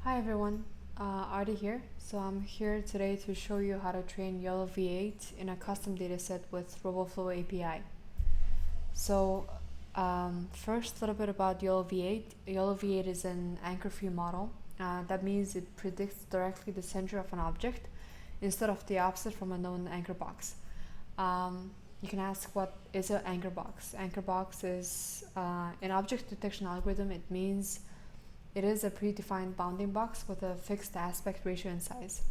Hi everyone, Artie here. So I'm here today to show you how to train YOLOv8 in a custom dataset with RoboFlow API. So first, a little bit about YOLOv8. YOLOv8 is an anchor-free model. That means it predicts directly the center of an object instead of the opposite from a known anchor box. You can ask, what is an anchor box? Anchor box is an object detection algorithm. It means it is a predefined bounding box with a fixed aspect ratio and size.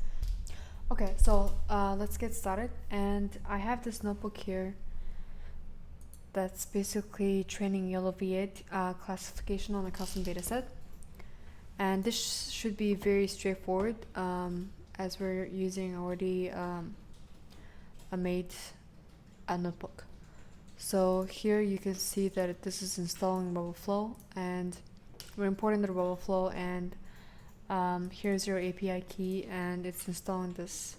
Okay, so let's get started. And I have this notebook here that's basically training YOLOv8 classification on a custom dataset. And this should be very straightforward as we're using already a notebook. So here you can see that this is installing RoboFlow, and we're importing the RoboFlow, and here's your API key, and it's installing this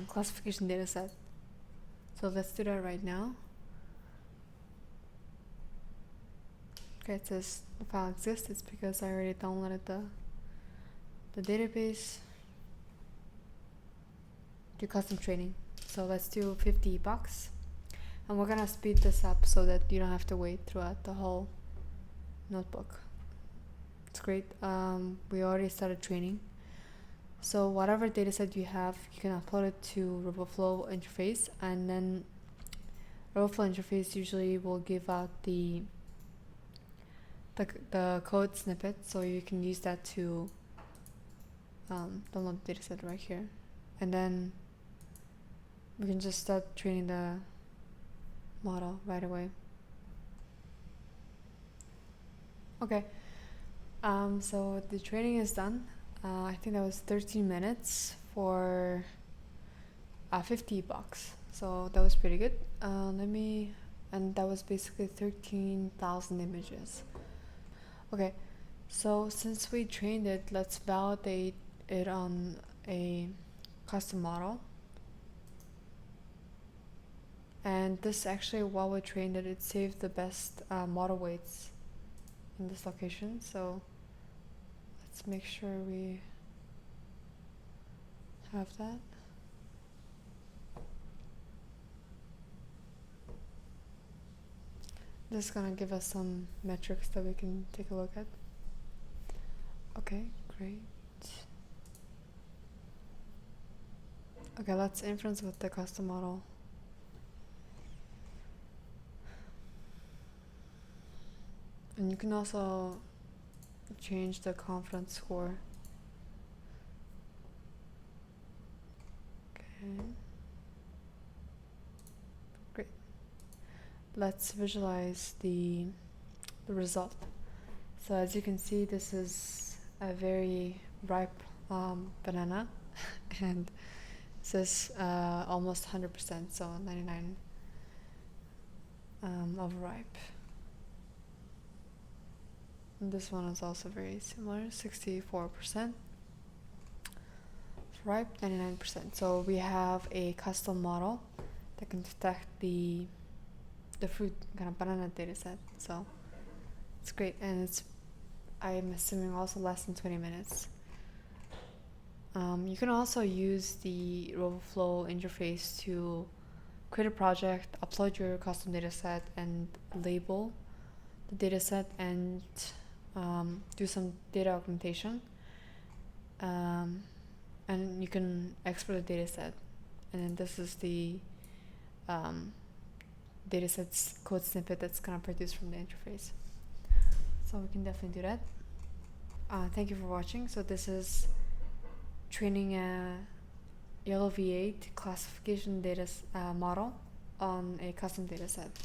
classification dataset. So let's do that right now. Okay, it says the file exists. It's because I already downloaded the database to custom training. So let's do 50 bucks, and we're gonna speed this up so that you don't have to wait throughout the whole notebook. It's great. We already started training. So whatever dataset you have, you can upload it to RoboFlow interface, and then RoboFlow interface usually will give out the code snippet, so you can use that to download the dataset right here, and then we can just start training the model right away. Okay, so the training is done. I think that was 13 minutes for 50 bucks. So that was pretty good. And that was basically 13,000 images. Okay, so since we trained it, let's validate it on a custom model. And this actually, while we trained it, it saved the best model weights in this location. So let's make sure we have that. This is gonna give us some metrics that we can take a look at. Okay, great. Okay, let's inference with the custom model. And you can also change the confidence score. Okay. Great. Let's visualize the result. So as you can see, this is a very ripe banana, and this is almost 100%, so 99 overripe. And this one is also very similar, 64%. Ripe, 99%. So we have a custom model that can detect the fruit, kind of banana dataset. So it's great, and it's, I'm assuming, also less than 20 minutes. You can also use the RoboFlow interface to create a project, upload your custom dataset, and label the dataset, and do some data augmentation, and you can export the dataset, and then this is the dataset's code snippet that's gonna produce from the interface. So we can definitely do that. Thank you for watching. So this is training a YOLOv8 classification data model on a custom dataset.